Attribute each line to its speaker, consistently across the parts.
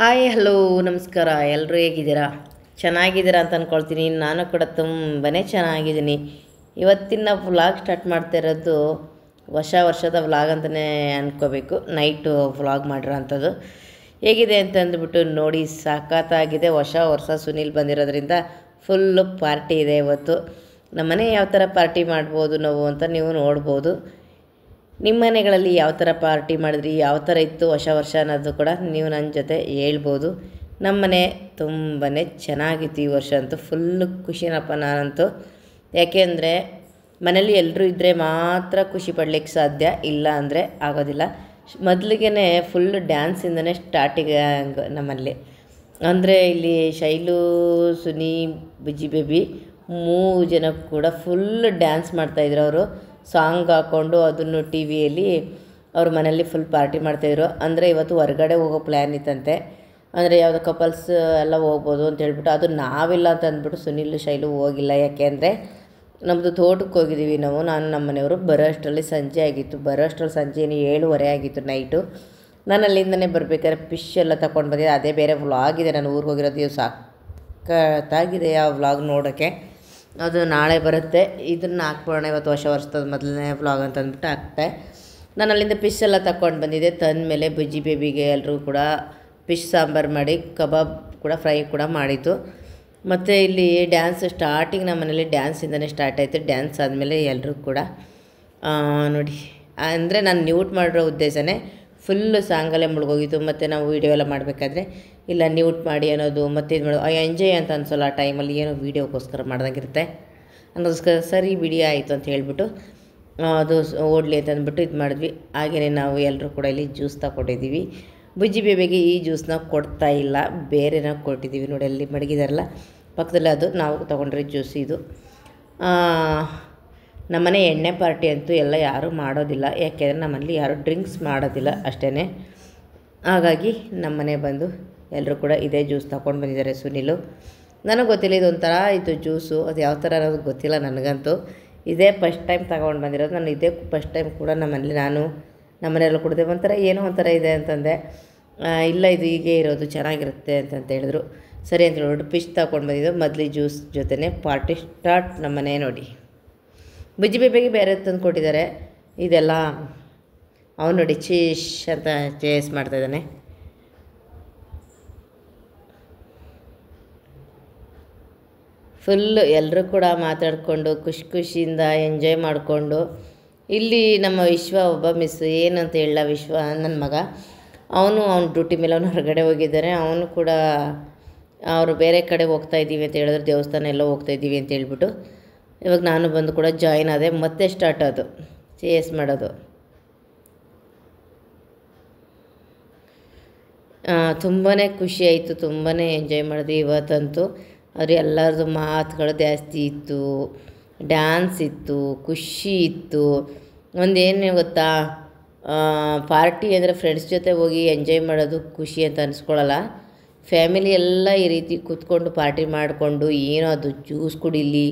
Speaker 1: Hi hello ನಮಸ್ಕಾರ. ಎಲ್ಲರೂ ಹೇಗಿದ್ದೀರಾ? ಚೆನ್ನಾಗಿದ್ದೀರಾ ಅಂತ ಅಂದ್ಕೊಳ್ತೀನಿ. ನಾನು ಕೂಡ ತುಂಬಾ ಚೆನ್ನಾಗಿದ್ದೀನಿ. ಇವತ್ತಿನ ವ್ಲಾಗ್ ಸ್ಟಾರ್ಟ್ ಮಾಡ್ತಾ ಇರೋದು ಹೊಸ ವರ್ಷದ ವ್ಲಾಗ್ ಅಂತಲೇ ಅಂದ್ಕೋಬೇಕು. ನೈಟು ವ್ಲಾಗ್ ಮಾಡಿರೋ ಅಂಥದ್ದು ಹೇಗಿದೆ ಅಂತ ಅಂದ್ಬಿಟ್ಟು ನೋಡಿ. ಸಖತ್ತಾಗಿದೆ. ಹೊಸ ವರ್ಷ ಸುನೀಲ್ ಬಂದಿರೋದ್ರಿಂದ ಫುಲ್ಲು ಪಾರ್ಟಿ ಇದೆ ಇವತ್ತು. ನಮ್ಮನೆ ಯಾವ ಥರ ಪಾರ್ಟಿ ಮಾಡ್ಬೋದು ನಾವು ಅಂತ ನೀವು ನೋಡ್ಬೋದು. ನಿಮ್ಮ ಮನೆಗಳಲ್ಲಿ ಯಾವ ಥರ ಪಾರ್ಟಿ ಮಾಡಿದ್ರಿ, ಯಾವ ಥರ ಇತ್ತು ಹೊಸ ವರ್ಷ ಅನ್ನೋದು ಕೂಡ ನೀವು ನನ್ನ ಜೊತೆ ಹೇಳ್ಬೋದು. ನಮ್ಮನೆ ತುಂಬಾ ಚೆನ್ನಾಗಿತ್ತು ಈ ವರ್ಷ ಅಂತೂ. ಫುಲ್ಲು ಖುಷಿನಪ್ಪ ನಾನಂತೂ. ಯಾಕೆಂದರೆ ಮನೇಲಿ ಎಲ್ಲರೂ ಇದ್ದರೆ ಮಾತ್ರ ಖುಷಿ ಪಡ್ಲಿಕ್ಕೆ ಸಾಧ್ಯ, ಇಲ್ಲ ಅಂದರೆ ಆಗೋದಿಲ್ಲ. ಮೊದಲಿಗೆ ಫುಲ್ ಡ್ಯಾನ್ಸಿಂದನೇ ಸ್ಟಾರ್ಟಿಗೆ ನಮ್ಮಲ್ಲಿ. ಅಂದರೆ ಇಲ್ಲಿ ಶೈಲು, ಸುನಿ, ಬುಜ್ಜಿ ಬೇಬಿ 3 ಜನ ಕೂಡ ಫುಲ್ ಡ್ಯಾನ್ಸ್ ಮಾಡ್ತಾಯಿದ್ರು. ಅವರು ಸಾಂಗ್ ಹಾಕ್ಕೊಂಡು ಅದನ್ನು ಟಿ ವಿಯಲ್ಲಿ ಅವ್ರ ಮನೇಲಿ ಫುಲ್ ಪಾರ್ಟಿ ಮಾಡ್ತಾಯಿದ್ರು. ಅಂದರೆ ಇವತ್ತು ಹೊರಗಡೆ ಹೋಗೋ ಪ್ಲ್ಯಾನ್ ಇತ್ತಂತೆ. ಅಂದರೆ ಯಾವುದೋ ಕಪಲ್ಸ್ ಎಲ್ಲ ಹೋಗ್ಬೋದು ಅಂತ ಹೇಳ್ಬಿಟ್ಟು, ಅದು ನಾವಿಲ್ಲ ಅಂತ ಅಂದ್ಬಿಟ್ಟು ಸುನಿಲ್ ಶೈಲು ಹೋಗಿಲ್ಲ. ಯಾಕೆ ಅಂದರೆ ನಮ್ಮದು ತೋಟಕ್ಕೆ ಹೋಗಿದ್ದೀವಿ ನಾವು, ನಾನು ನಮ್ಮ ಮನೆಯವರು. ಬರೋ ಅಷ್ಟರಲ್ಲಿ ಸಂಜೆ ಆಗಿತ್ತು. ಸಂಜೆ 7:30 ಆಗಿತ್ತು ನೈಟು. ನಾನು ಅಲ್ಲಿಂದನೇ ಬರಬೇಕಾದ್ರೆ ಫಿಶ್ ಎಲ್ಲ ತಗೊಂಡು ಬಂದಿದ್ದೆ. ಅದೇ ಬೇರೆ ವ್ಲಾಗ್ ಇದೆ. ನಾನು ಊರಿಗೆ ಹೋಗಿರೋದು ಸಾಕಾಗಿದೆ ಆ ವ್ಲಾಗ್ ನೋಡೋಕ್ಕೆ. ಅದು ನಾಳೆ ಬರುತ್ತೆ. ಇದನ್ನು ಹಾಕ್ಬೋಣ ಇವತ್ತು ಹೊಸ ವರ್ಷದ ಮೊದಲನೇ ವ್ಲಾಗ್ ಅಂತ ಅಂದ್ಬಿಟ್ಟು ಹಾಕ್ತೆ. ನಾನು ಅಲ್ಲಿಂದ ಫಿಶ್ ಎಲ್ಲ ತಗೊಂಡು ಬಂದಿದ್ದೆ. ತಂದಮೇಲೆ ಬುಜ್ಜಿ ಬೇಬಿಗೆ ಎಲ್ಲರೂ ಕೂಡ ಫಿಶ್ ಸಾಂಬಾರು ಮಾಡಿ, ಕಬಾಬ್ ಕೂಡ ಫ್ರೈ ಕೂಡ ಮಾಡಿತ್ತು. ಮತ್ತು ಇಲ್ಲಿ ಡ್ಯಾನ್ಸ್ ಸ್ಟಾರ್ಟಿಂಗ್ ನಮ್ಮ ಮನೇಲಿ ಡ್ಯಾನ್ಸಿಂದನೇ ಸ್ಟಾರ್ಟ್ ಆಯಿತು. ಡ್ಯಾನ್ಸ್ ಆದಮೇಲೆ ಎಲ್ಲರೂ ಕೂಡ ನೋಡಿ, ಅಂದರೆ ನಾನು ನ್ಯೂಟ್ ಮಾಡಿರೋ ಉದ್ದೇಶನೇ ಫುಲ್ಲು ಸಾಂಗಲ್ಲೇ ಮುಳುಗೋಗಿತ್ತು. ಮತ್ತು ನಾವು ವೀಡಿಯೋ ಎಲ್ಲ ಮಾಡಬೇಕಾದ್ರೆ ಇಲ್ಲ ನ್ಯೂಟ್ ಮಾಡಿ ಅನ್ನೋದು, ಮತ್ತು ಇದು ಮಾಡೋದು ಎಂಜಾಯ್ ಅಂತ ಅನ್ಸೋಲ್ಲ ಆ ಟೈಮಲ್ಲಿ. ಏನೋ ವೀಡಿಯೋಕ್ಕೋಸ್ಕರ ಮಾಡ್ದಂಗಿರುತ್ತೆ ಅನ್ನೋದಕ್ಕೋಸ್ಕರ ಸರಿ ವಿಡಿಯೋ ಆಯಿತು ಅಂತ ಹೇಳ್ಬಿಟ್ಟು ಅದು ಓಡಲಿ ಅಂತ ಅಂದ್ಬಿಟ್ಟು ಇದು ಮಾಡಿದ್ವಿ. ಹಾಗೆಯೇ ನಾವು ಎಲ್ಲರೂ ಕೂಡ ಇಲ್ಲಿ ಜ್ಯೂಸ್ ತಗೊಂಡಿದ್ದೀವಿ. ಬುಜ್ಜಿ ಬೇಬಿಗೆ ಈ ಜ್ಯೂಸನ್ನ ಕೊಡ್ತಾ ಇಲ್ಲ, ಬೇರೆನ ಕೊಟ್ಟಿದ್ದೀವಿ. ನೋಡಿ ಅಲ್ಲಿ ಮಡಗಿದಾರಲ್ಲ ಪಕ್ಕದಲ್ಲಿ, ಅದು ನಾವು ತೊಗೊಂಡ್ರೆ ಜ್ಯೂಸ್ ಇದು. ನಮ್ಮನೆ ಎಣ್ಣೆ ಪಾರ್ಟಿ ಅಂತೂ ಎಲ್ಲ ಯಾರೂ ಮಾಡೋದಿಲ್ಲ. ಯಾಕೆಂದರೆ ನಮ್ಮಲ್ಲಿ ಯಾರೂ ಡ್ರಿಂಕ್ಸ್ ಮಾಡೋದಿಲ್ಲ ಅಷ್ಟೇ. ಹಾಗಾಗಿ ನಮ್ಮನೆ ಬಂದು ಎಲ್ಲರೂ ಕೂಡ ಇದೇ ಜ್ಯೂಸ್ ತಗೊಂಡು ಬಂದಿದ್ದಾರೆ. ಸುನಿಲು, ನನಗೆ ಗೊತ್ತಿಲ್ಲ ಇದೊಂಥರ ಇದು ಜ್ಯೂಸು, ಅದು ಯಾವ ಥರ ಅನ್ನೋದು ಗೊತ್ತಿಲ್ಲ ನನಗಂತೂ. ಇದೇ ಫಸ್ಟ್ ಟೈಮ್ ತಗೊಂಡು ಬಂದಿರೋದು. ನಾನು ಇದೇ ಫಸ್ಟ್ ಟೈಮ್ ಕೂಡ ನಮ್ಮಲ್ಲಿ ನಾನು ನಮ್ಮನೆಯಲ್ಲೂ ಕುಡಿದೆ. ಒಂಥರ ಏನೋ ಒಂಥರ ಇದೆ ಅಂತಂದೆ. ಇಲ್ಲ ಇದು ಹೀಗೆ ಇರೋದು ಚೆನ್ನಾಗಿರುತ್ತೆ ಅಂತಂತ ಹೇಳಿದ್ರು. ಸರಿ ಅಂತ ಹೇಳ್ಬಿಟ್ಟು ಫಿಶ್ ತಗೊಂಡು ಬಂದಿದ್ದು. ಮೊದಲು ಜ್ಯೂಸ್ ಜೊತೆನೇ ಪಾರ್ಟಿ ಸ್ಟಾರ್ಟ್ ನಮ್ಮನೆ. ನೋಡಿ ಬುಜ್ಜಿ ಬೇಬಿಗೆ ಬೇರೆ ತಂದು ಕೊಟ್ಟಿದ್ದಾರೆ. ಇದೆಲ್ಲ ಅವನು ನೋಡಿ ಚೀಶ್ ಅಂತ ಚೇಸ್ ಮಾಡ್ತಾಯಿದ್ದಾನೆ. ಫುಲ್ಲು ಎಲ್ಲರೂ ಕೂಡ ಮಾತಾಡಿಕೊಂಡು ಖುಷಿಯಿಂದ ಎಂಜಾಯ್ ಮಾಡಿಕೊಂಡು, ಇಲ್ಲಿ ನಮ್ಮ ವಿಶ್ವ ಒಬ್ಬ ಮಿಸ್ ಏನಂತ ಹೇಳ, ವಿಶ್ವ ನನ್ನ ಮಗ, ಅವನು ಡ್ಯೂಟಿ ಮೇಲೆ ಅವನು ಹೊರಗಡೆ ಹೋಗಿದ್ದಾರೆ. ಅವನು ಕೂಡ ಅವರು ಬೇರೆ ಕಡೆ ಹೋಗ್ತಾಯಿದ್ದೀವಿ ಅಂತ ಹೇಳಿದ್ರು, ದೇವಸ್ಥಾನ ಎಲ್ಲ ಹೋಗ್ತಾಯಿದ್ದೀವಿ ಅಂತ ಹೇಳ್ಬಿಟ್ಟು. ಇವಾಗ ನಾನು ಬಂದು ಕೂಡ ಜಾಯಿನ್ ಆದೆ. ಮತ್ತೆ ಸ್ಟಾರ್ಟ್ ಅದು ಚೇಸ್ ಮಾಡೋದು. ತುಂಬಾ ಖುಷಿ ಆಯಿತು, ತುಂಬಾ ಎಂಜಾಯ್ ಮಾಡಿದ್ವಿ ಇವತ್ತಂತೂ. ಅವ್ರು ಎಲ್ಲರದ್ದು ಮಾತುಗಳು ಜಾಸ್ತಿ ಇತ್ತು, ಡ್ಯಾನ್ಸ್ ಇತ್ತು, ಖುಷಿ ಇತ್ತು. ಒಂದೇನು ಗೊತ್ತಾ, ಪಾರ್ಟಿ ಅಂದರೆ ಫ್ರೆಂಡ್ಸ್ ಜೊತೆ ಹೋಗಿ ಎಂಜಾಯ್ ಮಾಡೋದು ಖುಷಿ ಅಂತ ಅನಿಸ್ಕೊಳ್ಳಲ್ಲ. ಫ್ಯಾಮಿಲಿ ಎಲ್ಲ ಈ ರೀತಿ ಕೂತ್ಕೊಂಡು ಪಾರ್ಟಿ ಮಾಡಿಕೊಂಡು, ಏನೋ ಅದು ಜ್ಯೂಸ್ ಕುಡೀಲಿ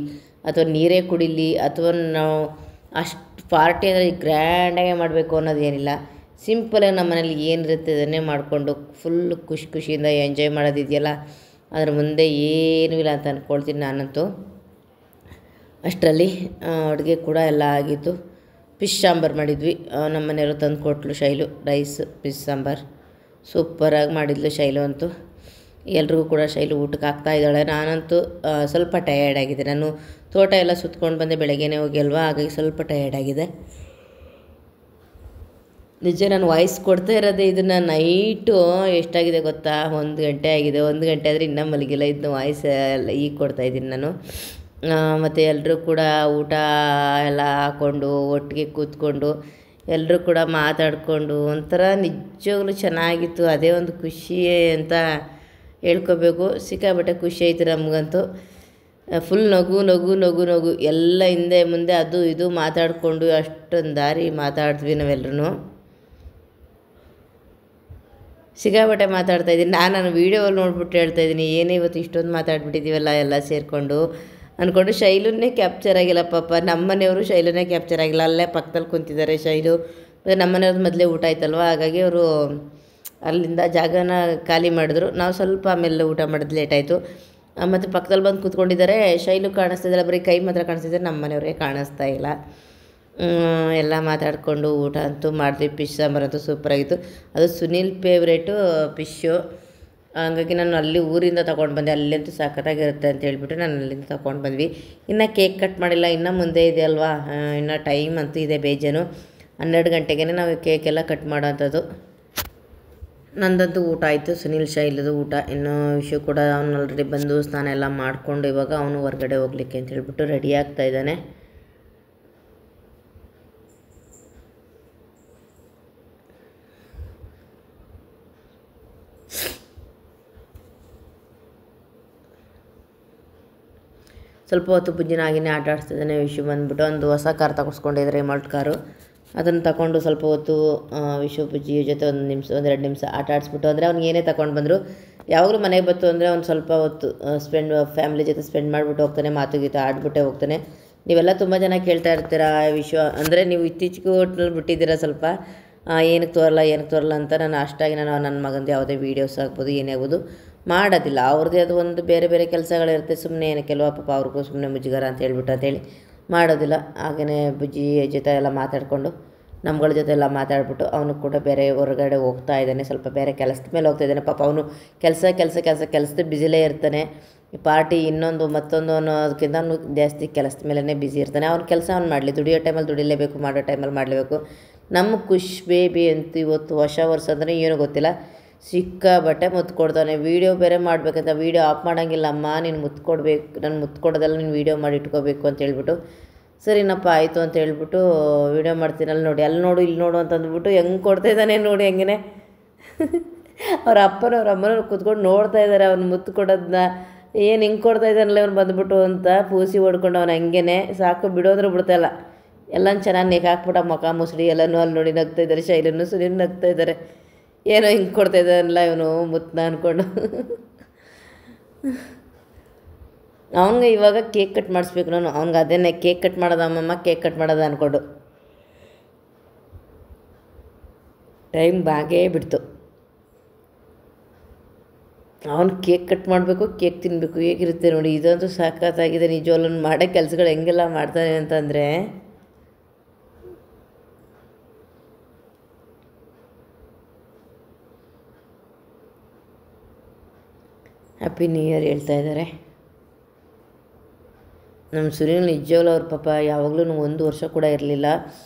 Speaker 1: ಅಥವಾ ನೀರೇ ಕುಡೀಲಿ, ಅಥವಾ ನಾವು ಅಷ್ಟು ಪಾರ್ಟಿ ಅಂದರೆ ಗ್ರ್ಯಾಂಡಾಗೆ ಮಾಡಬೇಕು ಅನ್ನೋದೇನಿಲ್ಲ. ಸಿಂಪಲಾಗಿ ನಮ್ಮ ಮನೇಲಿ ಏನಿರುತ್ತೆ ಅದನ್ನೇ ಮಾಡಿಕೊಂಡು ಫುಲ್ಲು ಖುಷಿಯಿಂದ ಎಂಜಾಯ್ ಮಾಡೋದಿದೆಯಲ್ಲ, ಅದ್ರ ಮುಂದೆ ಏನೂ ಇಲ್ಲ ಅಂತ ಅಂದ್ಕೊಳ್ತೀನಿ ನಾನಂತೂ. ಅಷ್ಟರಲ್ಲಿ ಅಡುಗೆ ಕೂಡ ಎಲ್ಲ ಆಗಿತ್ತು. ಫಿಶ್ ಸಾಂಬಾರು ಮಾಡಿದ್ವಿ. ನಮ್ಮ ಮನೆಯವರು ತಂದು ಕೊಟ್ಟಲು ಶೈಲು. ರೈಸ್ ಫಿಶ್ ಸಾಂಬಾರು ಸೂಪರಾಗಿ ಮಾಡಿದ್ಲು ಶೈಲು ಅಂತೂ. ಎಲ್ರಿಗೂ ಕೂಡ ಶೈಲು ಊಟಕ್ಕೆ ಹಾಕ್ತಾಯಿದ್ದಾಳೆ. ನಾನಂತೂ ಸ್ವಲ್ಪ ಟಯರ್ಡ್ ಆಗಿದೆ. ನಾನು ತೋಟ ಎಲ್ಲ ಸುತ್ಕೊಂಡು ಬಂದೆ, ಬೆಳಗ್ಗೆನೇ ಹೋಗಿ ಅಲ್ವಾ, ಹಾಗಾಗಿ ಸ್ವಲ್ಪ ಟಯರ್ಡ್ ಆಗಿದೆ. ನಿಜ ನಾನು ವಾಯ್ಸ್ ಕೊಡ್ತಾ ಇರೋದೇ ಇದನ್ನು ನೈಟು ಎಷ್ಟಾಗಿದೆ ಗೊತ್ತಾ, 1 ಗಂಟೆ ಆಗಿದೆ. 1 ಗಂಟೆ ಆದರೆ ಇನ್ನೂ ಮಲಗಿಲ್ಲ. ಇದನ್ನ ವಾಯ್ಸ್ ಎಲ್ಲ ಈಗ ಕೊಡ್ತಾಯಿದ್ದೀನಿ ನಾನು. ಮತ್ತು ಎಲ್ಲರೂ ಕೂಡ ಊಟ ಎಲ್ಲ ಹಾಕ್ಕೊಂಡು ಒಟ್ಟಿಗೆ ಕೂತ್ಕೊಂಡು ಎಲ್ಲರೂ ಕೂಡ ಮಾತಾಡಿಕೊಂಡು ಒಂಥರ ನಿಜವಾಗ್ಲೂ ಚೆನ್ನಾಗಿತ್ತು. ಅದೇ ಒಂದು ಖುಷಿ ಅಂತ ಹೇಳ್ಕೋಬೇಕು. ಸಿಕ್ಕಾಬಟ್ಟೆ ಖುಷಿ ಆಯಿತು ನಮಗಂತೂ. ಫುಲ್ ನಗು ಎಲ್ಲ ಹಿಂದೆ ಮುಂದೆ ಅದು ಇದು ಮಾತಾಡಿಕೊಂಡು ಅಷ್ಟೊಂದು ದಾರಿ ಮಾತಾಡ್ತೀವಿ ನಾವೆಲ್ಲರೂ. ಸಿಕ್ಕಾಬಟ್ಟೆ ಮಾತಾಡ್ತಾಯಿದ್ದೀನಿ. ನಾನು ವೀಡಿಯೋಲ್ಲಿ ನೋಡ್ಬಿಟ್ಟು ಹೇಳ್ತಾಯಿದ್ದೀನಿ, ಏನೇ ಇವತ್ತು ಇಷ್ಟೊಂದು ಮಾತಾಡ್ಬಿಟ್ಟಿದ್ದೀವಲ್ಲ ಎಲ್ಲ ಸೇರಿಕೊಂಡು ಅಂದ್ಕೊಂಡು. ಶೈಲನ್ನೇ ಕ್ಯಾಪ್ಚರ್ ಆಗಿಲ್ಲ ಪಾಪ. ನಮ್ಮ ಮನೆಯವರು ಶೈಲನ್ನೇ ಕ್ಯಾಪ್ಚರ್ ಆಗಿಲ್ಲ. ಅಲ್ಲೇ ಪಕ್ಕದಲ್ಲಿ ಕುಂತಿದ್ದಾರೆ ಶೈಲು. ಮತ್ತು ನಮ್ಮ ಮನೆಯವ್ರದ್ದು ಮೊದಲೇ ಊಟ ಆಯ್ತಲ್ವ, ಹಾಗಾಗಿ ಅವರು ಅಲ್ಲಿಂದ ಜಾಗನ ಖಾಲಿ ಮಾಡಿದ್ರು. ನಾವು ಸ್ವಲ್ಪ ಆಮೇಲೆ ಊಟ ಮಾಡೋದು ಲೇಟಾಯಿತು. ಮತ್ತು ಪಕ್ಕದಲ್ಲಿ ಬಂದು ಕೂತ್ಕೊಂಡಿದ್ದಾರೆ. ಶೈಲು ಕಾಣಿಸ್ತಿದ್ದಲ್ಲ, ಬರೀ ಕೈ ಮಾತ್ರ ಕಾಣಿಸ್ತಿದ್ದಾರೆ, ನಮ್ಮ ಮನೆಯವ್ರಿಗೆ ಕಾಣಿಸ್ತಾ ಇಲ್ಲ. ಎಲ್ಲ ಮಾತಾಡಿಕೊಂಡು ಊಟ ಅಂತೂ ಮಾಡಿದ್ವಿ. ಫಿಶ್ ಸಾಂಬಾರಂತೂ ಸೂಪರಾಗಿತ್ತು. ಅದು ಸುನೀಲ್ ಫೇವ್ರೇಟು ಫಿಶ್ಶು. ಹಂಗಾಗಿ ನಾನು ಅಲ್ಲಿ ಊರಿಂದ ತೊಗೊಂಡು ಬಂದೆ. ಅಲ್ಲಂತೂ ಸಖತ್ತಾಗಿರುತ್ತೆ ಅಂತ ಹೇಳ್ಬಿಟ್ಟು ನಾನು ಅಲ್ಲಿಂದ ತೊಗೊಂಡು ಬಂದ್ವಿ. ಇನ್ನು ಕೇಕ್ ಕಟ್ ಮಾಡಿಲ್ಲ, ಇನ್ನೂ ಮುಂದೆ ಇದೆ ಅಲ್ವಾ, ಇನ್ನು ಟೈಮ್ ಅಂತೂ ಇದೆ ಬೇಜಾನು. 12 ಗಂಟೆಗೆ ನಾವು ಕೇಕೆಲ್ಲ ಕಟ್ ಮಾಡೋವಂಥದ್ದು. ನಂದಂತೂ ಊಟ ಆಯಿತು, ಸುನೀಲ್ ಶೈಲದು ಊಟ. ಇನ್ನು ವಿಷಯ ಕೂಡ ಅವನು ಆಲ್ರೆಡಿ ಬಂದು ಸ್ನಾನ ಎಲ್ಲ ಮಾಡಿಕೊಂಡು ಇವಾಗ ಅವನು ಹೊರಗಡೆ ಹೋಗ್ಲಿಕ್ಕೆ ಅಂತ ಹೇಳ್ಬಿಟ್ಟು ರೆಡಿ ಆಗ್ತಾ ಇದ್ದಾನೆ. ಸ್ವಲ್ಪ ಹೊತ್ತು ಬುಜ್ಜಿನ ಆಗಿನೇ ಆಟ ಆಡಿಸ್ತಿದ್ದಾನೆ. ವಿಷು ಬಂದುಬಿಟ್ಟು ಒಂದು ಹೊಸ ಕಾರ್ ತಗೊಸ್ಕೊಂಡಿದ್ದಾರೆ, ರಿಮೋಟ್ ಕಾರು. ಅದನ್ನು ತಗೊಂಡು ಸ್ವಲ್ಪ ಹೊತ್ತು ವಿಷು ಬುಜ್ಜಿ ಜೊತೆ 1-2 ನಿಮಿಷ ಆಟ ಆಡಿಸ್ಬಿಟ್ಟು, ಅಂದರೆ ಅವ್ನಿಗೆ ಏನೇ ತಗೊಂಡು ಬಂದರು ಯಾವಾಗಲೂ ಮನೆಗೆ ಬಂತು ಅಂದರೆ ಅವ್ನು ಸ್ವಲ್ಪ ಹೊತ್ತು ಫ್ಯಾಮಿಲಿ ಜೊತೆ ಸ್ಪೆಂಡ್ ಮಾಡಿಬಿಟ್ಟು ಹೋಗ್ತಾನೆ, ಮಾತು ಗೀತು ಆಡ್ಬಿಟ್ಟೆ ಹೋಗ್ತಾನೆ. ನೀವೆಲ್ಲ ತುಂಬ ಜನ ಕೇಳ್ತಾ ಇರ್ತೀರಾ ವಿಷು, ಅಂದರೆ ನೀವು ಇತ್ತೀಚೆಗೆ ಹೋಟ್ಲಲ್ಲಿ ಬಿಟ್ಟಿದ್ದೀರಾ ಸ್ವಲ್ಪ ಏನಕ್ಕೆ ತೋರಲ್ಲ ಅಂತ. ನಾನು ಅಷ್ಟಾಗಿ ನನ್ನ ಮಗಂದು ಯಾವುದೇ ವೀಡಿಯೋಸ್ ಆಗ್ಬೋದು ಏನೇ ಆಗ್ಬೋದು ಮಾಡೋದಿಲ್ಲ. ಅವ್ರದ್ದೇ ಅದು ಒಂದು ಬೇರೆ ಬೇರೆ ಕೆಲಸಗಳಿರುತ್ತೆ. ಸುಮ್ಮನೆ ಏನಕ್ಕೆ ಕೆಲವು ಪಾಪ ಅವ್ರಿಗೂ ಸುಮ್ಮನೆ ಮುಜುಗರ ಅಂತ ಹೇಳ್ಬಿಟ್ಟು ಮಾಡೋದಿಲ್ಲ. ಹಾಗೆಯೇ ಬುಜ್ಜಿ ಜೊತೆ ಎಲ್ಲ ಮಾತಾಡಿಕೊಂಡು ನಮ್ಗಳ ಜೊತೆ ಎಲ್ಲ ಮಾತಾಡ್ಬಿಟ್ಟು ಅವನು ಕೂಡ ಬೇರೆ ಹೊರಗಡೆ ಹೋಗ್ತಾ ಇದ್ದಾನೆ. ಸ್ವಲ್ಪ ಬೇರೆ ಕೆಲಸದ ಮೇಲೆ ಹೋಗ್ತಾ ಇದ್ದಾನೆ. ಪಾಪ ಅವನು ಕೆಲಸದ ಬ್ಯುಸಿಲೇ ಇರ್ತಾನೆ. ಪಾರ್ಟಿ ಮತ್ತೊಂದು ಅನ್ನೋದಕ್ಕಿಂತ ಅವನು ಜಾಸ್ತಿ ಕೆಲಸದ ಮೇಲೇ ಬ್ಯುಸಿ ಇರ್ತಾನೆ. ಅವ್ನ ಕೆಲಸ ಅವ್ನು ಮಾಡಲಿ, ದುಡಿಯೋ ಟೈಮಲ್ಲಿ ದುಡಿಲೇಬೇಕು, ಮಾಡೋ ಟೈಮಲ್ಲಿ ಮಾಡಲೇಬೇಕು. ನಮ್ಮ ಖುಷ್ ಬೇಬಿ ಅಂತೂ ಇವತ್ತು ಹೊಸ ವರ್ಷ ಅಂದರೆ ಏನೂ ಗೊತ್ತಿಲ್ಲ, ಸಿಕ್ಕಾಬಟ್ಟೆ ಮುತ್ತು ಕೊಡ್ತಾನೆ. ವೀಡಿಯೋ ಬೇರೆ ಮಾಡಬೇಕಂತ, ವೀಡಿಯೋ ಆಫ್ ಮಾಡೋಂಗಿಲ್ಲ, ಅಮ್ಮ ನೀನು ಮುತ್ತು ಕೊಡಬೇಕು, ನಾನು ಮುತ್ತು ಕೊಡೋದೆಲ್ಲ ನೀನು ವೀಡಿಯೋ ಮಾಡಿ ಇಟ್ಕೋಬೇಕು ಅಂತ ಹೇಳ್ಬಿಟ್ಟು, ಸರಿನಪ್ಪ ಆಯಿತು ಅಂತ ಹೇಳ್ಬಿಟ್ಟು ವೀಡಿಯೋ ಮಾಡ್ತೀನಲ್ಲ ನೋಡಿ, ಅಲ್ಲಿ ನೋಡು ಇಲ್ಲಿ ನೋಡು ಅಂತಂದ್ಬಿಟ್ಟು ಹೆಂಗೆ ಕೊಡ್ತಾಯಿದ್ದಾನೆ ನೋಡಿ. ಹೆಂಗೆ ಅವ್ರ ಅಪ್ಪನವ್ರ ಅಮ್ಮನವ್ರು ಕೂತ್ಕೊಂಡು ನೋಡ್ತಾ ಇದ್ದಾರೆ ಅವ್ನು ಮುತ್ತು ಕೊಡೋದನ್ನ. ಏನು ಹಿಂಗೆ ಕೊಡ್ತಾ ಇದ್ದಾನಲ್ಲ ಅವ್ನು ಬಂದ್ಬಿಟ್ಟು ಅಂತ ಪೂಸಿ ಹೊಡ್ಕೊಂಡು ಅವ್ನು ಹಂಗೇ ಸಾಕು ಬಿಡೋದ್ರೆ ಬಿಡ್ತಾಯಿಲ್ಲ. ಎಲ್ಲ ಚೆನ್ನಾಗಿ ನೆಕ್ ಹಾಕ್ಬಿಟ್ಟು ಮುಖ ಮುಸುಡಿ ಎಲ್ಲನೂ ಅಲ್ಲಿ ನೋಡಿ ನಗ್ತಾ ಇದ್ದಾರೆ. ಶೈಲನ್ನು ಸುನೀಲ್ ನಗ್ತಾ ಇದ್ದಾರೆ. ಏನೋ ಹಿಂಗೆ ಕೊಡ್ತಾ ಇದ್ದಾನಲ್ಲ ಇವನು ಮುತ್ತನ್ನ ಅಂದ್ಕೊಂಡು. ಅವನಿಗೆ ಇವಾಗ ಕೇಕ್ ಕಟ್ ಮಾಡಿಸ್ಬೇಕು ನಾನು. ಅವ್ನಿಗೆ ಅದೇನೇ ಕೇಕ್ ಕಟ್ ಮಾಡೋದು, ಅಮ್ಮಮ್ಮ ಕೇಕ್ ಕಟ್ ಮಾಡೋದು ಅಂದ್ಕೊಂಡು ಟೈಮ್ ಬಾಗೇ ಬಿಡ್ತು. ಅವನು ಕೇಕ್ ಕಟ್ ಮಾಡಬೇಕು, ಕೇಕ್ ತಿನ್ನಬೇಕು, ಹೇಗಿರುತ್ತೆ ನೋಡಿ. ಇದಂತೂ ಸಖತ್ತಾಗಿದೆ ನಿಜವಲ್ಲೂ. ಮಾಡೋ ಕೆಲಸಗಳು ಹೆಂಗೆಲ್ಲ ಮಾಡ್ತಾನೆ ಅಂತಂದರೆ ಹ್ಯಾಪಿ ನ್ಯೂ ಇಯರ್ ಹೇಳ್ತಾ ಇದ್ದಾರೆ ನಮ್ಮ ಸುನೀಲ್. ನಿಜವಾಗ್ಲೂ ಅವ್ರ ಪಾಪ ಯಾವಾಗಲೂ 1 ವರ್ಷ ಕೂಡ ಇರಲಿಲ್ಲ.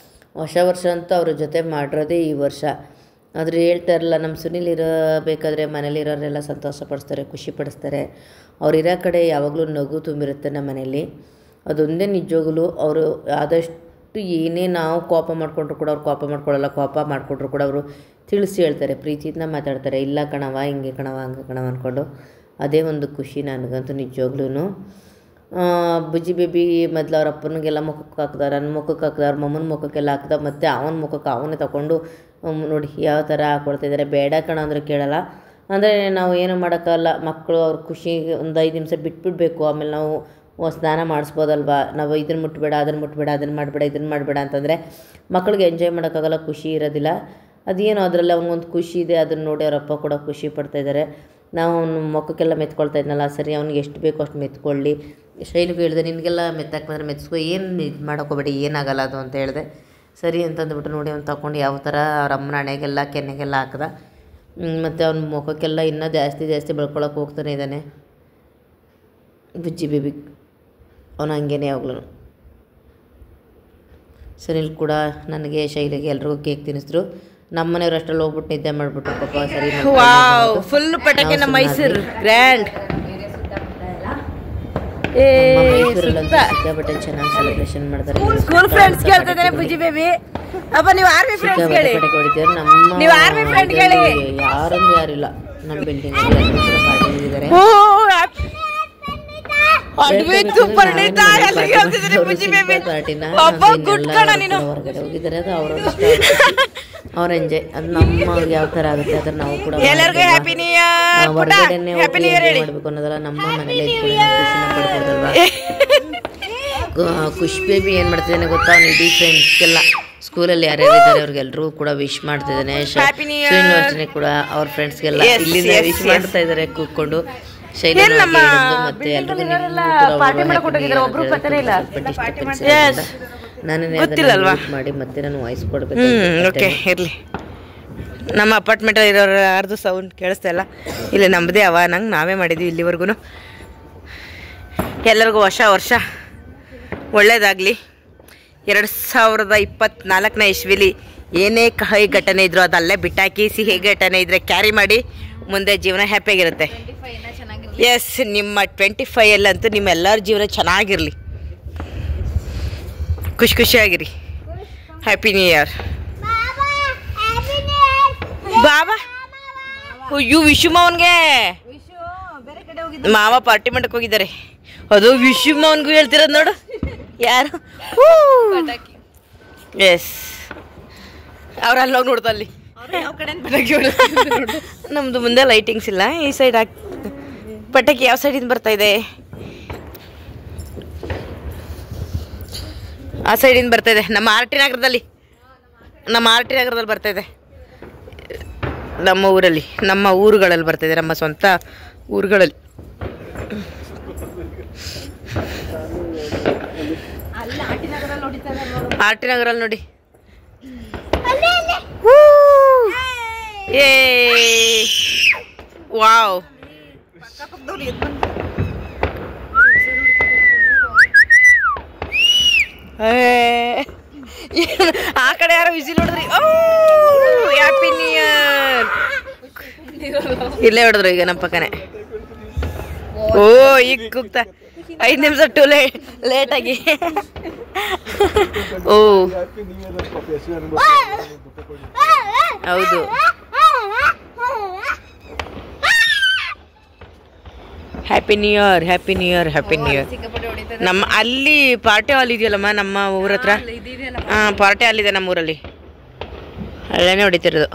Speaker 1: ಹೊಸ ವರ್ಷ ಅಂತ ಅವ್ರ ಜೊತೆ ಮಾಡಿರೋದೇ ಈ ವರ್ಷ. ಆದರೆ ಹೇಳ್ತಾ ಇರಲ್ಲ, ನಮ್ಮ ಸುನೀಲ್ ಇರಬೇಕಾದ್ರೆ ಮನೇಲಿರೋರೆಲ್ಲ ಸಂತೋಷ ಪಡಿಸ್ತಾರೆ, ಖುಷಿ ಪಡಿಸ್ತಾರೆ. ಅವ್ರಿರೋ ಕಡೆ ಯಾವಾಗಲೂ ನಗು ತುಂಬಿರುತ್ತೆ ನಮ್ಮ ಮನೇಲಿ. ಅದೊಂದೇ ನಿಜವಾಗಲೂ. ಅವರು ಆದಷ್ಟು ಏನೇ ನಾವು ಕೋಪ ಮಾಡಿಕೊಂಡ್ರು ಕೂಡ ಅವ್ರು ಕೋಪ ಮಾಡ್ಕೊಳ್ಳಲ್ಲ. ಕೋಪ ಮಾಡಿಕೊಂಡ್ರು ಕೂಡ ಅವರು ತಿಳಿಸಿ ಹೇಳ್ತಾರೆ, ಪ್ರೀತಿಯಿಂದ ಮಾತಾಡ್ತಾರೆ. ಇಲ್ಲ ಕಣವ, ಹಿಂಗೆ ಕಣವ, ಹಂಗೆ ಕಣವ ಅಂದ್ಕೊಂಡು. ಅದೇ ಒಂದು ಖುಷಿ ನನಗಂತೂ ನಿಜವಾಗ್ಲೂ. ಬುಜ್ಜಿ ಬೇಬಿ ಮೊದಲು ಅವ್ರ ಅಪ್ಪನಿಗೆಲ್ಲ ಮುಖಕ್ಕೆ ಹಾಕ್ದ, ನನ್ನ ಮುಖಕ್ಕೆ ಹಾಕ್ದ, ಅವ್ರ ಮಮ್ಮನ ಮುಖಕ್ಕೆಲ್ಲ ಹಾಕ್ದ, ಮತ್ತು ಅವನ ಮುಖಕ್ಕೆ ಅವನೇ ತಗೊಂಡು ನೋಡಿ ಯಾವ ಥರ ಹಾಕ್ಕೊಳ್ತಿದ್ದಾರೆ. ಬೇಡ ಕಣ ಅಂದರೆ ಕೇಳಲ್ಲ. ಅಂದರೆ ನಾವು ಏನು ಮಾಡೋಕ್ಕಲ್ಲ, ಮಕ್ಕಳು ಅವ್ರ ಖುಷಿಗೆ ಒಂದು 5 ನಿಮಿಷ ಬಿಟ್ಬಿಡ್ಬೇಕು. ಆಮೇಲೆ ನಾವು ಸ್ನಾನ ಮಾಡಿಸ್ಬೋದಲ್ವ. ನಾವು ಇದನ್ನು ಮುಟ್ಬೇಡ, ಅದನ್ನು ಮುಟ್ಬೇಡ, ಅದನ್ನು ಮಾಡಬೇಡ, ಇದನ್ನು ಮಾಡಬೇಡ ಅಂತಂದರೆ ಮಕ್ಕಳಿಗೆ ಎಂಜಾಯ್ ಮಾಡೋಕ್ಕಾಗಲ್ಲ, ಖುಷಿ ಇರೋದಿಲ್ಲ. ಅದೇನೋ ಅದರಲ್ಲಿ ಅವ್ನಿಗೊಂದು ಖುಷಿ ಇದೆ. ಅದನ್ನು ನೋಡಿ ಅವ್ರ ಅಪ್ಪ ಕೂಡ ಖುಷಿ ಪಡ್ತಾಯಿದ್ದಾರೆ. ನಾವು ಅವ್ನ ಮುಖಕ್ಕೆಲ್ಲ ಮೆತ್ಕೊಳ್ತಾ ಇದ್ನಲ್ಲ, ಸರಿ ಅವ್ನಿಗೆ ಎಷ್ಟು ಬೇಕೋ ಅಷ್ಟು ಮೆತ್ಕೊಳ್ಳಿ. ಶೈಲಿಗೆ ಹೇಳಿದೆ, ನಿನಗೆಲ್ಲ ಮೆತ್ತಕ್ಕೆ ಬಂದರೆ ಮೆತ್ಸ್ಕೊ, ಏನು ಇದು ಮಾಡೋಕ್ಕೋಬೇಡಿ, ಏನಾಗಲ್ಲ ಅದು ಅಂತ ಹೇಳಿದೆ. ಸರಿ ಅಂತಂದ್ಬಿಟ್ಟು ನೋಡಿ ಅವ್ನು ತಗೊಂಡು ಯಾವ ಥರ ಅವ್ರ ಅಮ್ಮನ ಹಣೆಗೆಲ್ಲ ಕೆನ್ನೆಗೆಲ್ಲ ಹಾಕ್ದ. ಮತ್ತು ಅವ್ನ ಮುಖಕ್ಕೆಲ್ಲ ಇನ್ನೂ ಜಾಸ್ತಿ ಬೆಳ್ಕೊಳಕ್ಕೆ ಹೋಗ್ತಾನೆ ಇದ್ದಾನೆ ಬುಜ್ಜಿ ಬೇಬಿ. ಅವನು ಹಂಗೇನೆ ಯಾವಾಗಲೂ. ಸುನೀಲ್ ಕೂಡ ನನಗೆ ಶೈಲಿಗೆ ಎಲ್ರಿಗೂ ಕೇಕ್ ತಿನ್ನಿಸಿದ್ರು. ನಮ್ಮ ಮನೆಯವ್ರು ಅಷ್ಟರಲ್ಲಿ ಹೋಗ್ಬಿಟ್ಟು ನಿದ್ದೆ ಮಾಡಿಬಿಟ್ರು ಪಾಪ. ಸರಿ
Speaker 2: ಫುಲ್ ಪಟಾಕಿ ನಮ್ಮ ಮೈಸೂರು ಗ್ರ್ಯಾಂಡ್.
Speaker 1: ಸಿಕ್ಕಾಪಟ್ಟೆ ಚೆನ್ನಾಗಿ ಸೆಲೆಬ್ರೇಷನ್ ಮಾಡ್ತಾರೆ.
Speaker 2: ಸ್ಕೂಲ್ ಫ್ರೆಂಡ್ಸ್ ಕೇಳ್ತಾ ಇದ್ದಾರೆ ಬುಜ್ಜಿ ಬೇಬಿ. ಅಪ್ಪ ನೀವು ಆರ್ಮಿ ಫ್ರೆಂಡ್ಸ್ ಕೇಳಿ, ನೀವು ಆರ್ಮಿ ಫ್ರೆಂಡ್ ಕೇಳಿ.
Speaker 1: ಯಾರೊಂದು ಯಾರಿಲ್ಲ ನಮ್ಮ ಬಿಲ್ಡಿಂಗ್ ಇದ್ದಾರೆ. ಹೊರಗಡೆ ಹೋಗಿದ್ದಾರೆ. ಅದು ಅವ್ರ ಎಂಜಾಯ್. ಅದು ನಮ್ಮವ್ರಿಗೆ ಯಾವ ಥರ ಆಗುತ್ತೆ ಅದನ್ನ ನಾವು ಕೂಡ ಹೊರಗಡೆನೆ ಮಾಡಬೇಕು ಅನ್ನೋದಲ್ಲ. ನಮ್ಮ ಮನೇಲಿ ಖುಷಿನ ಪಡ್ಬೋದಲ್ವಾ. ಖುಷ್ ಬೇಬಿ ಏನು ಮಾಡ್ತಿದ್ದಾನೆ ಗೊತ್ತಾ, ಅವ್ನು ಇಡೀ ಫ್ರೆಂಡ್ಸ್ಗೆಲ್ಲ ಸ್ಕೂಲಲ್ಲಿ ಯಾರ್ಯಾರಿದ್ದಾರೆ ಅವ್ರಿಗೆಲ್ಲರೂ ಕೂಡ ವಿಶ್ ಮಾಡ್ತಿದ್ದಾನೆ.
Speaker 2: Happy New Year.
Speaker 1: ಶ್ರೀನಿವಾಸನೆ ಕೂಡ ಅವ್ರ ಫ್ರೆಂಡ್ಸ್ಗೆಲ್ಲ
Speaker 2: Yes,
Speaker 1: ಇಲ್ಲಿಂದ
Speaker 2: yes,
Speaker 1: ವಿಶ್
Speaker 2: yes.
Speaker 1: ಮಾಡ್ತಾ ಇದ್ದಾರೆ ಕೂತ್ಕೊಂಡು.
Speaker 2: ಏನ್ ನಮ್ಮ
Speaker 1: ಮತ್ತೆ ಎಲ್ರಿಗೂ
Speaker 2: ಪಾರ್ಟಿ ಮಾಡಕ್ ಹೊರಟಿದ್ದಾರೆ, ಒಬ್ರು ಪತ್ತನೇ ಇಲ್ಲ.
Speaker 1: ನಾನು
Speaker 2: ಗೊತ್ತಿಲ್ಲಲ್ವಾ?
Speaker 1: ಮಾಡಿ ಮತ್ತೆ ನಾನು ವಾಯ್ಸ್ ಕೊಡ್ಬೇಕು.
Speaker 2: ಓಕೆ ಇರ್ಲಿ. ನಮ್ಮ ಅಪಾರ್ಟ್ಮೆಂಟಲ್ಲಿ ಇರೋರು ಯಾರ್ದು ಸೌಂಡ್ ಕೇಳಿಸ್ತಾ ಇಲ್ಲ. ಇಲ್ಲಿ ನಮ್ಮದೇ ಅವ, ನಂಗೆ ನಾವೇ ಮಾಡಿದ್ವಿ ಇಲ್ಲಿವರೆಗೂ. ಎಲ್ಲರಿಗೂ ಹೊಸ ವರ್ಷ ಒಳ್ಳೇದಾಗಲಿ. 2024ನೇ ಇಸ್ವಿಲಿ ಏನೇ ಕಹಿ ಘಟನೆ ಇದ್ರು ಅದಲ್ಲೇ ಬಿಟ್ಟಾಕಿ, ಸಿಹಿ ಘಟನೆ ಇದ್ರೆ ಕ್ಯಾರಿ ಮಾಡಿ ಮುಂದೆ ಜೀವನ ಹ್ಯಾಪಿಯಾಗಿರುತ್ತೆ. ಎಸ್, ನಿಮ್ಮ 25 ನಿಮ್ಮೆಲ್ಲರ ಜೀವನ ಚೆನ್ನಾಗಿರಲಿ, ಖುಷಿಯಾಗಿರಿ. Happy new year. ಬಾಬಾ ಅಯ್ಯೋ ವಿಶು ಮಾವನ್ಗೆ ಮಾವ ಪಾರ್ಟಿ ಮಾಡಕ್ಕೆ ಹೋಗಿದ್ದಾರೆ. ಅದು ವಿಶು ಮಾವನ್ಗೂ ಹೇಳ್ತಿರೋದು ನೋಡು. ಯಾರು? ಎಸ್, ಅವ್ರು ಅಲ್ಲಿ ಹೋಗಿ ನೋಡ್ತಾ ಅಲ್ಲಿ. ನಮ್ದು ಮುಂದೆ ಲೈಟಿಂಗ್ಸ್ ಇಲ್ಲ. ಈ ಸೈಡ್ ಪಟಾಕಿ ಯಾವ ಸೈಡಿಂದ ಬರ್ತಾ ಇದೆ? ಆ ಸೈಡಿಂದ ಬರ್ತಾ ಇದೆ. ನಮ್ಮ ಆರ್ ಟಿ ನಗರದಲ್ಲಿ ಬರ್ತಾ ಇದೆ. ನಮ್ಮ ಊರಲ್ಲಿ, ನಮ್ಮ ಊರುಗಳಲ್ಲಿ ಬರ್ತಾ ಇದೆ, ನಮ್ಮ ಸ್ವಂತ ಊರುಗಳಲ್ಲಿ. ಆರ್ ಟಿ ನಗರಲ್ಲಿ ನೋಡಿ. ಏ ವಾವ್, ಆ ಕಡೆ ಯಾರೋ ವಿಸಿಲ್ ಹೊಡೆದ್ರಿ. Happy new year. ಇಲ್ಲೇ ಹೊಡೆದ್ರು ಈಗ ನಮ್ಮ ಪಕ್ಕನೆ. ಓ ಈಗ ಕೂಗ್ತಾ 5 ನಿಮಿಷ ಟು ಲೇಟಾಗಿ. ಓ ಹೌದು, happy new year, happy new year, happy new year. ನಮ್ಮ ಅಲ್ಲಿ ಪಾರ್ಟಿ ಹಾಲ್ ಇದೆಯಲ್ಲಮ್ಮ ನಮ್ಮ ಊರ ಹತ್ರ. ಹಾಂ, ಪಾರ್ಟಿ ಹಾಲ್ ಇದೆ ನಮ್ಮ ಊರಲ್ಲಿ, ಅಲ್ಲೇನೆ ಹೊಡಿತಿರೋದು.